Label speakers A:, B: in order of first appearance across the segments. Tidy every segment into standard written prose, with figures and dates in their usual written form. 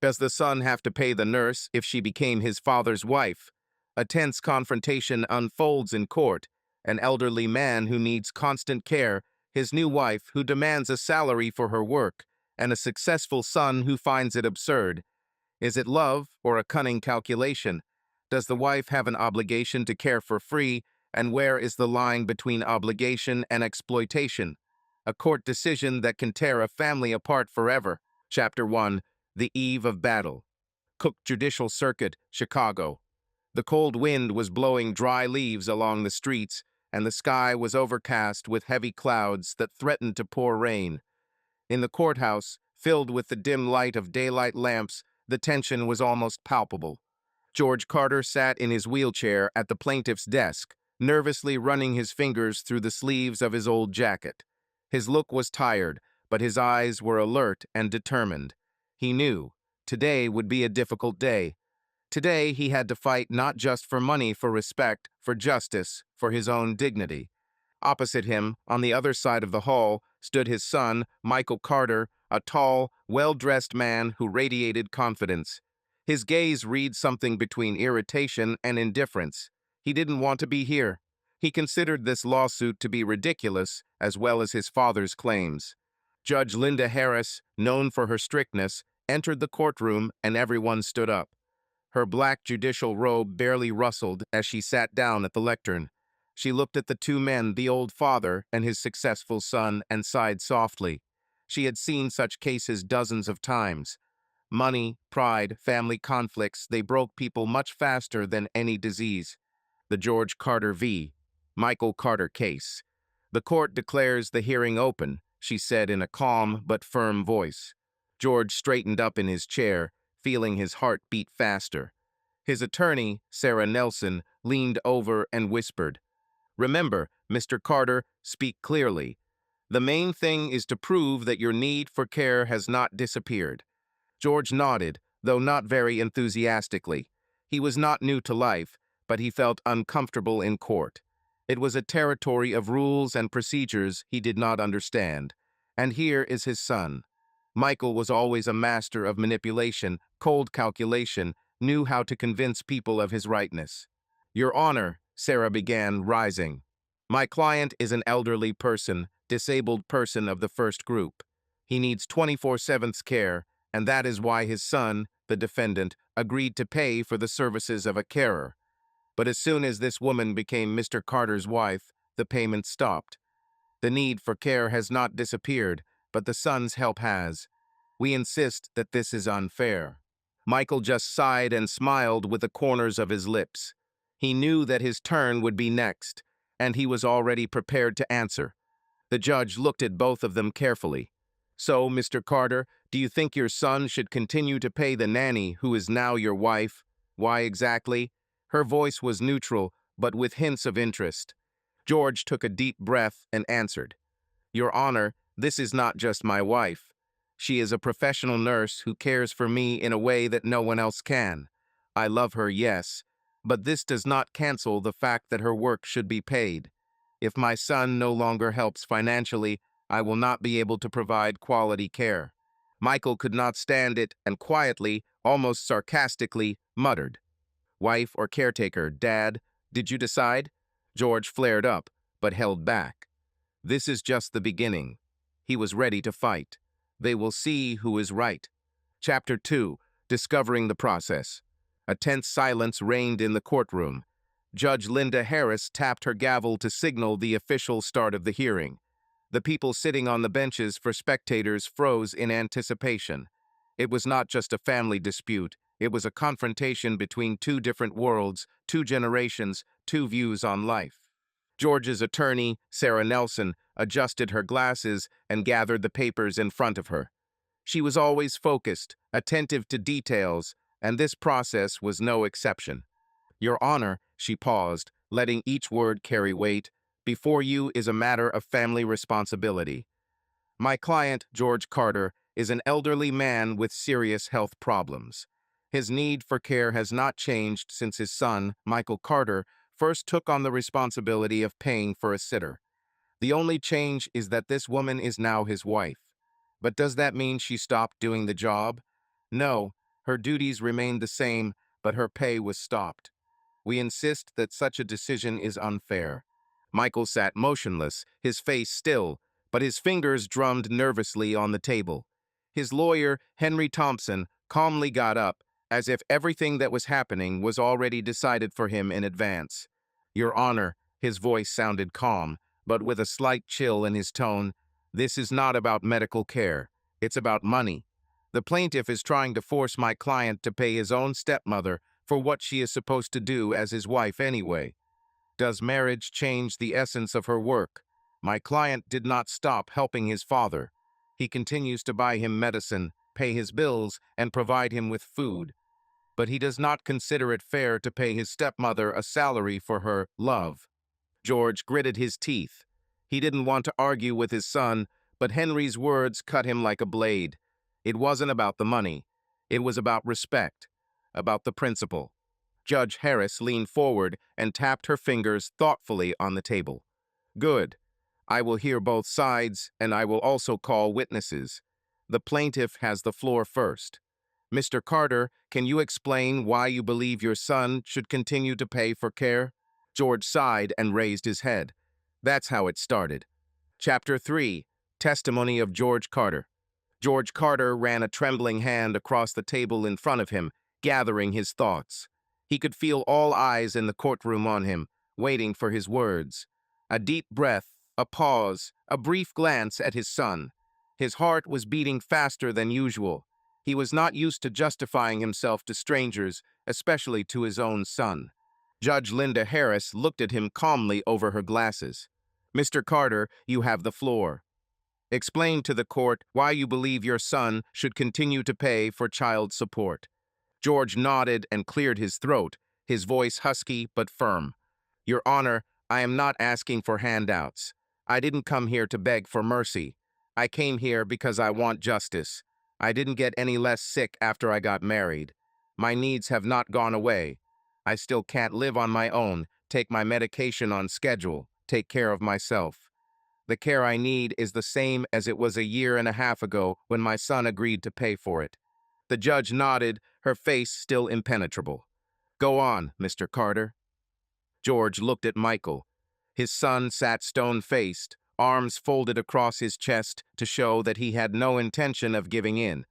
A: Does the son have to pay the nurse if she became his father's wife? A tense confrontation unfolds in court. An elderly man who needs constant care, his new wife who demands a salary for her work, and a successful son who finds it absurd. Is it love or a cunning calculation? Does the wife have an obligation to care for free, and where is the line between obligation and exploitation? A court decision that can tear a family apart forever. Chapter 1. The Eve of Battle. Cook Judicial Circuit, Chicago. The cold wind was blowing dry leaves along the streets, and the sky was overcast with heavy clouds that threatened to pour rain. In the courthouse, filled with the dim light of daylight lamps, the tension was almost palpable. George Carter sat in his wheelchair at the plaintiff's desk, nervously running his fingers through the sleeves of his old jacket. His look was tired, but his eyes were alert and determined. He knew today would be a difficult day. Today he had to fight not just for money, for respect, for justice, for his own dignity. Opposite him, on the other side of the hall, stood his son, Michael Carter, a tall, well-dressed man who radiated confidence. His gaze read something between irritation and indifference. He didn't want to be here. He considered this lawsuit to be ridiculous, as well as his father's claims. Judge Linda Harris, known for her strictness, entered the courtroom and everyone stood up. Her black judicial robe barely rustled as she sat down at the lectern. She looked at the two men, the old father and his successful son, and sighed softly. She had seen such cases dozens of times. Money, pride, family conflicts, they broke people much faster than any disease. The George Carter v. Michael Carter case. The court declares the hearing open, she said in a calm but firm voice. George straightened up in his chair, feeling his heart beat faster. His attorney, Sarah Nelson, leaned over and whispered, "Remember, Mr. Carter, speak clearly. The main thing is to prove that your need for care has not disappeared." George nodded, though not very enthusiastically. He was not new to life, but he felt uncomfortable in court. It was a territory of rules and procedures he did not understand. And here is his son. Michael was always a master of manipulation, cold calculation, knew how to convince people of his rightness. "Your Honor," Sarah began, rising. "My client is an elderly person, disabled person of the first group. He needs 24/7 care, and that is why his son, the defendant, agreed to pay for the services of a carer. But as soon as this woman became Mr. Carter's wife, the payment stopped. The need for care has not disappeared, but the son's help has. We insist that this is unfair." Michael just sighed and smiled with the corners of his lips. He knew that his turn would be next, and he was already prepared to answer. The judge looked at both of them carefully. "So, Mr. Carter, do you think your son should continue to pay the nanny who is now your wife? Why exactly?" Her voice was neutral, but with hints of interest. George took a deep breath and answered, "Your Honor, this is not just my wife. She is a professional nurse who cares for me in a way that no one else can. I love her, yes, but this does not cancel the fact that her work should be paid. If my son no longer helps financially, I will not be able to provide quality care." Michael could not stand it and quietly, almost sarcastically, muttered, "Wife or caretaker, Dad, did you decide?" George flared up, but held back. This is just the beginning. He was ready to fight. They will see who is right. Chapter 2. Discovering the Process. A tense silence reigned in the courtroom. Judge Linda Harris tapped her gavel to signal the official start of the hearing. The people sitting on the benches for spectators froze in anticipation. It was not just a family dispute. It was a confrontation between two different worlds, two generations, two views on life. George's attorney, Sarah Nelson, adjusted her glasses and gathered the papers in front of her. She was always focused, attentive to details, and this process was no exception. "Your Honor," she paused, letting each word carry weight, "before you is a matter of family responsibility. My client, George Carter, is an elderly man with serious health problems. His need for care has not changed since his son, Michael Carter, first took on the responsibility of paying for a sitter. The only change is that this woman is now his wife. But does that mean she stopped doing the job? No, Her duties remained the same, but her pay was stopped. We insist that such a decision is unfair. Michael sat motionless, his face still, but his fingers drummed nervously on the table. His lawyer, Henry Thompson, calmly got up, as if everything that was happening was already decided for him in advance. Your Honor, his voice sounded calm, but with a slight chill in his tone, this is not about medical care. It's about money. The plaintiff is trying to force my client to pay his own stepmother for what she is supposed to do as his wife anyway. Does marriage change the essence of her work? My client did not stop helping his father. He continues to buy him medicine, pay his bills, and provide him with food. But he does not consider it fair to pay his stepmother a salary for her love. George gritted his teeth. He didn't want to argue with his son, but Henry's words cut him like a blade. It wasn't about the money. It was about respect, about the principle. Judge Harris leaned forward and tapped her fingers thoughtfully on the table. Good. I will hear both sides, and I will also call witnesses. The plaintiff has the floor first. Mr. Carter, can you explain why you believe your son should continue to pay for care? George sighed and raised his head. That's how it started. Chapter 3. Testimony of George Carter. George Carter ran a trembling hand across the table in front of him, gathering his thoughts. He could feel all eyes in the courtroom on him, waiting for his words. A deep breath, a pause, a brief glance at his son. His heart was beating faster than usual. He was not used to justifying himself to strangers, especially to his own son. Judge Linda Harris looked at him calmly over her glasses. Mr. Carter, you have the floor. Explain to the court why you believe your son should continue to pay for child support. George nodded and cleared his throat, his voice husky but firm. Your Honor, I am not asking for handouts. I didn't come here to beg for mercy. I came here because I want justice. I didn't get any less sick after I got married. My needs have not gone away. I still can't live on my own, take my medication on schedule, take care of myself. The care I need is the same as it was a year and a half ago when my son agreed to pay for it. The judge nodded, her face still impenetrable. Go on, Mr. Carter. George looked at Michael. His son sat stone-faced, arms folded across his chest to show that he had no intention of giving in.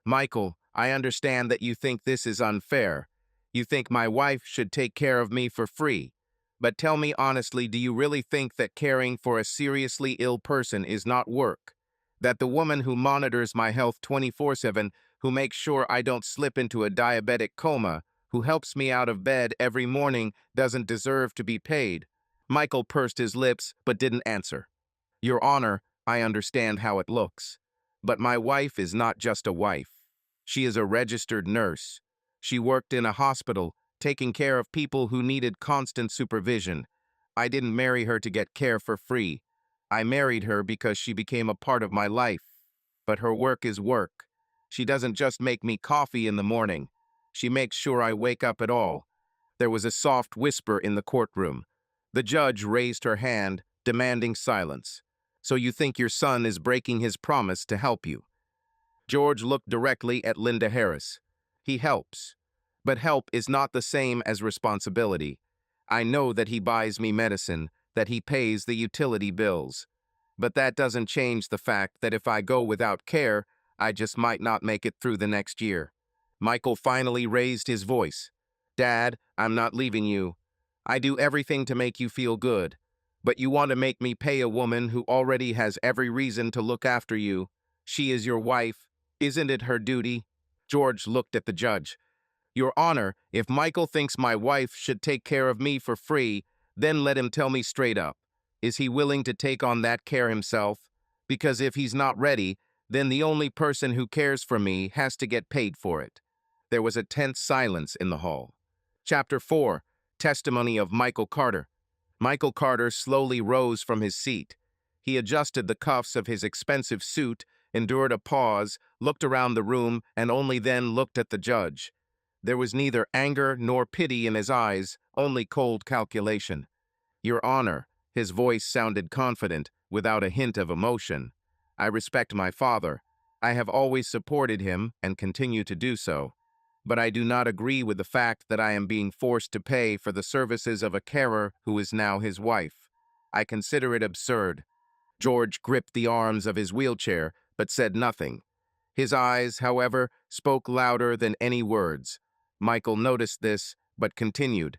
A: Michael, I understand that you think this is unfair. You think my wife should take care of me for free. But tell me honestly, do you really think that caring for a seriously ill person is not work? That the woman who monitors my health 24/7, who makes sure I don't slip into a diabetic coma, who helps me out of bed every morning, doesn't deserve to be paid? Michael pursed his lips but didn't answer. Your Honor, I understand how it looks. But my wife is not just a wife. She is a registered nurse. She worked in a hospital, taking care of people who needed constant supervision. I didn't marry her to get care for free. I married her because she became a part of my life. But her work is work. She doesn't just make me coffee in the morning. She makes sure I wake up at all. There was a soft whisper in the courtroom. The judge raised her hand, demanding silence. So you think your son is breaking his promise to help you? George looked directly at Linda Harris. He helps. But help is not the same as responsibility. I know that he buys me medicine, that he pays the utility bills. But that doesn't change the fact that if I go without care, I just might not make it through the next year. Michael finally raised his voice. Dad, I'm not leaving you. I do everything to make you feel good. But you want to make me pay a woman who already has every reason to look after you. She is your wife. Isn't it her duty? George looked at the judge. Your Honor, if Michael thinks my wife should take care of me for free, then let him tell me straight up. Is he willing to take on that care himself? Because if he's not ready, then the only person who cares for me has to get paid for it. There was a tense silence in the hall. Chapter 4. Testimony of Michael Carter. Michael Carter slowly rose from his seat. He adjusted the cuffs of his expensive suit, endured a pause, looked around the room, and only then looked at the judge. There was neither anger nor pity in his eyes, only cold calculation. Your Honor, his voice sounded confident, without a hint of emotion. I respect my father. I have always supported him and continue to do so. but I do not agree with the fact that I am being forced to pay for the services of a carer who is now his wife. I consider it absurd. George gripped the arms of his wheelchair, but said nothing. His eyes, however, spoke louder than any words. Michael noticed this, but continued.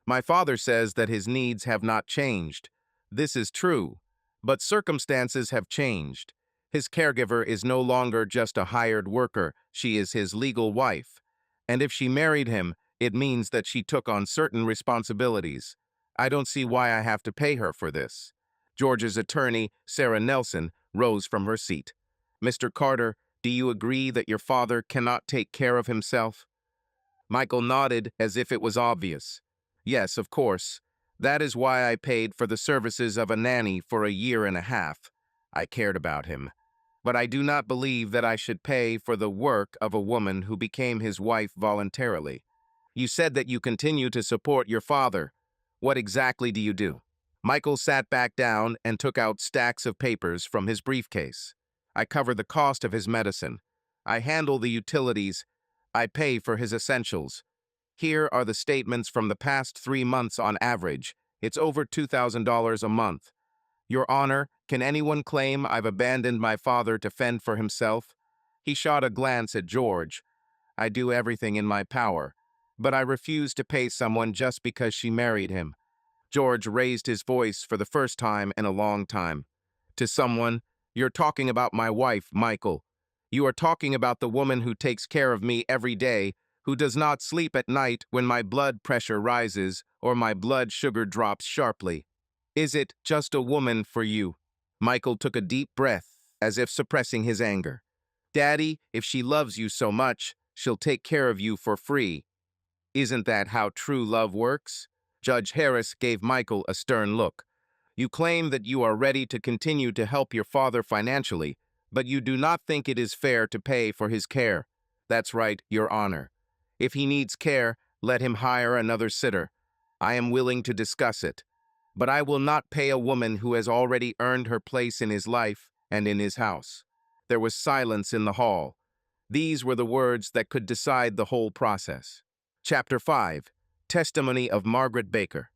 A: My father says that his needs have not changed. This is true, but circumstances have changed. His caregiver is no longer just a hired worker, she is his legal wife. And if she married him, it means that she took on certain responsibilities. I don't see why I have to pay her for this. George's attorney, Sarah Nelson, rose from her seat. Mr. Carter, do you agree that your father cannot take care of himself? Michael nodded as if it was obvious. Yes, of course. That is why I paid for the services of a nanny for a year and a half. I cared about him. But I do not believe that I should pay for the work of a woman who became his wife voluntarily. You said that you continue to support your father. What exactly do you do? Michael sat back down and took out stacks of papers from his briefcase. I cover the cost of his medicine. I handle the utilities. I pay for his essentials. Here are the statements from the past 3 months on average. It's over $2,000 a month. Your Honor, can anyone claim I've abandoned my father to fend for himself? He shot a glance at George. I do everything in my power, but I refuse to pay someone just because she married him. George raised his voice for the first time in a long time. To someone, you're talking about my wife, Michael. You are talking about the woman who takes care of me every day, who does not sleep at night when my blood pressure rises or my blood sugar drops sharply. Is it just a woman for you? Michael took a deep breath, as if suppressing his anger. Daddy, if she loves you so much, she'll take care of you for free. Isn't that how true love works? Judge Harris gave Michael a stern look. You claim that you are ready to continue to help your father financially, but you do not think it is fair to pay for his care. That's right, Your Honor. If he needs care, let him hire another sitter. I am willing to discuss it. But I will not pay a woman who has already earned her place in his life and in his house. There was silence in the hall. These were the words that could decide the whole process. Chapter 5. Testimony of Margaret Baker.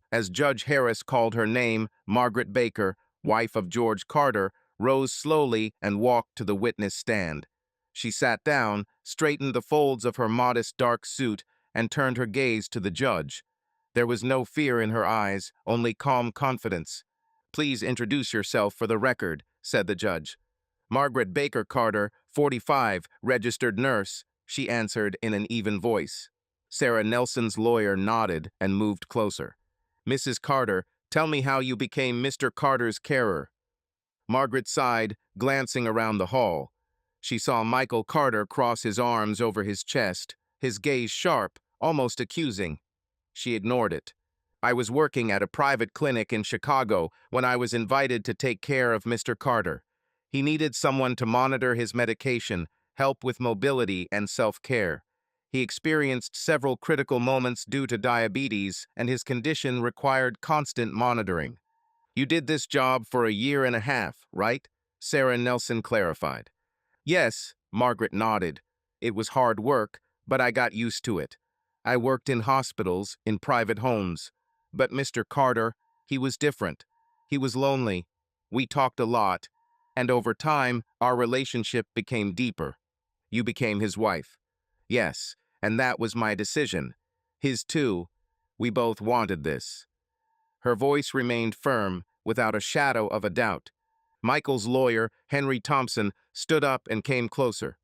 A: As Judge Harris called her name, Margaret Baker, wife of George Carter, rose slowly and walked to the witness stand. She sat down, straightened the folds of her modest dark suit, and turned her gaze to the judge. There was no fear in her eyes, only calm confidence. Please introduce yourself for the record, said the judge. Margaret Baker Carter, 45, registered nurse, she answered in an even voice. Sarah Nelson's lawyer nodded and moved closer. Mrs. Carter, tell me how you became Mr. Carter's carer. Margaret sighed, glancing around the hall. She saw Michael Carter cross his arms over his chest, his gaze sharp, almost accusing. She ignored it. I was working at a private clinic in Chicago when I was invited to take care of Mr. Carter. He needed someone to monitor his medication, help with mobility and self-care. He experienced several critical moments due to diabetes, and his condition required constant monitoring. You did this job for a year and a half, right? Sarah Nelson clarified. Yes, Margaret nodded. It was hard work, but I got used to it. I worked in hospitals, in private homes. But Mr. Carter, he was different. He was lonely. We talked a lot, and over time, our relationship became deeper. You became his wife. Yes, and that was my decision. His too. We both wanted this. Her voice remained firm, without a shadow of a doubt. Michael's lawyer, Henry Thompson, stood up and came closer.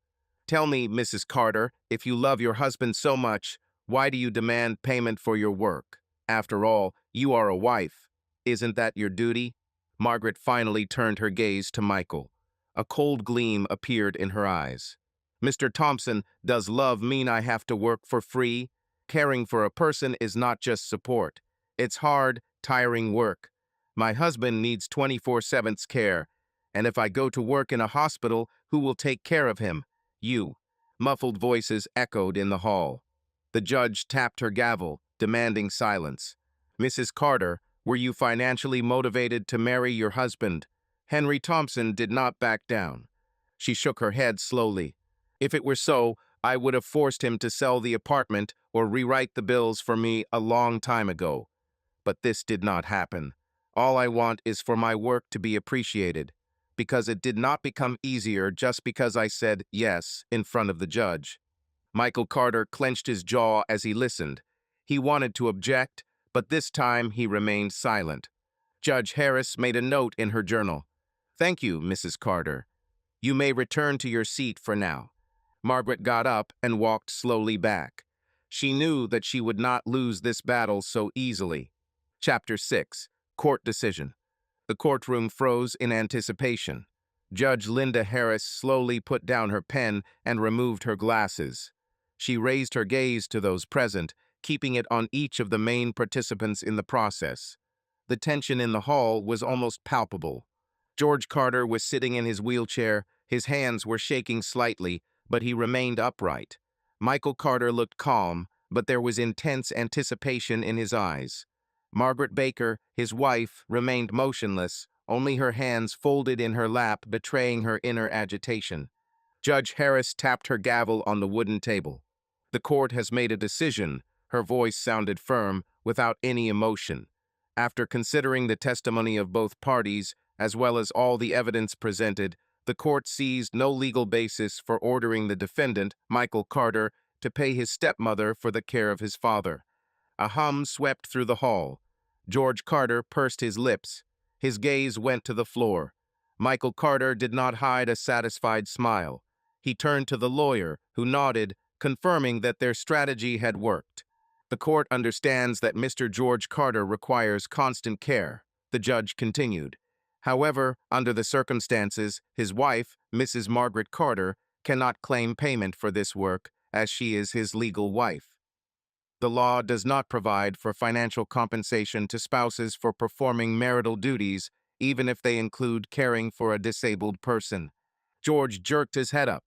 A: Tell me, Mrs. Carter, if you love your husband so much, why do you demand payment for your work? After all, you are a wife. Isn't that your duty? Margaret finally turned her gaze to Michael. A cold gleam appeared in her eyes. Mr. Thompson, does love mean I have to work for free? Caring for a person is not just support. It's hard, tiring work. My husband needs 24/7 care, and if I go to work in a hospital, who will take care of him? You. Muffled voices echoed in the hall. The judge tapped her gavel, demanding silence. Mrs. Carter, were you financially motivated to marry your husband? Henry Thompson did not back down. She shook her head slowly. If it were so, I would have forced him to sell the apartment or rewrite the bills for me a long time ago. But this did not happen. All I want is for my work to be appreciated, because it did not become easier just because I said yes in front of the judge. Michael Carter clenched his jaw as he listened. He wanted to object, but this time he remained silent. Judge Harris made a note in her journal. "Thank you, Mrs. Carter. You may return to your seat for now." Margaret got up and walked slowly back. She knew that she would not lose this battle so easily. Chapter 6. Court Decision. The courtroom froze in anticipation. Judge Linda Harris slowly put down her pen and removed her glasses. She raised her gaze to those present, keeping it on each of the main participants in the process. The tension in the hall was almost palpable. George Carter was sitting in his wheelchair. His hands were shaking slightly, but he remained upright. Michael Carter looked calm, but there was intense anticipation in his eyes. Margaret Baker, his wife, remained motionless, only her hands folded in her lap betraying her inner agitation. Judge Harris tapped her gavel on the wooden table. "The court has made a decision." Her voice sounded firm, without any emotion. After considering the testimony of both parties, as well as all the evidence presented, the court seized no legal basis for ordering the defendant, Michael Carter, to pay his stepmother for the care of his father. A hum swept through the hall. George Carter pursed his lips. His gaze went to the floor. Michael Carter did not hide a satisfied smile. He turned to the lawyer, who nodded, confirming that their strategy had worked. "The court understands that Mr. George Carter requires constant care," the judge continued. "However, under the circumstances, his wife, Mrs. Margaret Carter, cannot claim payment for this work, as she is his legal wife. The law does not provide for financial compensation to spouses for performing marital duties, even if they include caring for a disabled person." George jerked his head up.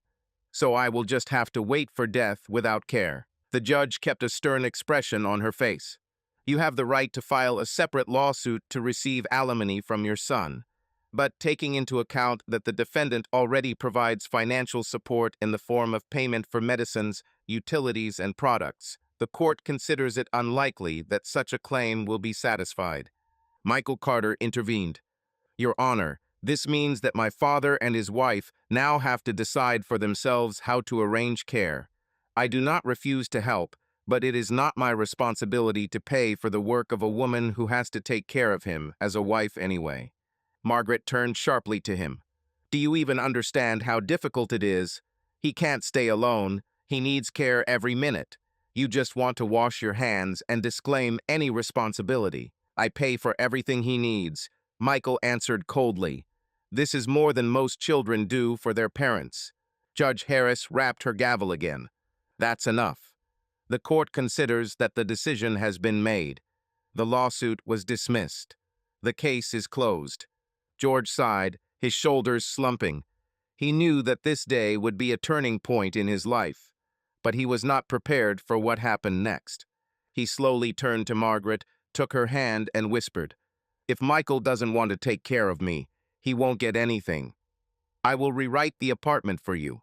A: "So I will just have to wait for death without care." The judge kept a stern expression on her face. "You have the right to file a separate lawsuit to receive alimony from your son. But taking into account that the defendant already provides financial support in the form of payment for medicines, utilities, and products, the court considers it unlikely that such a claim will be satisfied." Michael Carter intervened. "Your Honor, this means that my father and his wife now have to decide for themselves how to arrange care. I do not refuse to help, but it is not my responsibility to pay for the work of a woman who has to take care of him as a wife anyway." Margaret turned sharply to him. "Do you even understand how difficult it is? He can't stay alone. He needs care every minute. You just want to wash your hands and disclaim any responsibility. I pay for everything he needs." Michael answered coldly. "This is more than most children do for their parents." Judge Harris rapped her gavel again. "That's enough. The court considers that the decision has been made. The lawsuit was dismissed. The case is closed." George sighed, his shoulders slumping. He knew that this day would be a turning point in his life, but he was not prepared for what happened next. He slowly turned to Margaret, took her hand, and whispered, "If Michael doesn't want to take care of me, he won't get anything. I will rewrite the apartment for you."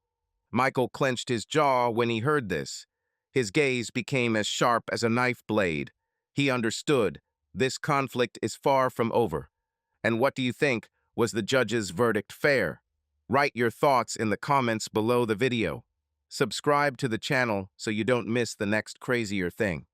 A: Michael clenched his jaw when he heard this. His gaze became as sharp as a knife blade. He understood. This conflict is far from over. And what do you think? Was the judge's verdict fair? Write your thoughts in the comments below the video. Subscribe to the channel so you don't miss the next crazier thing.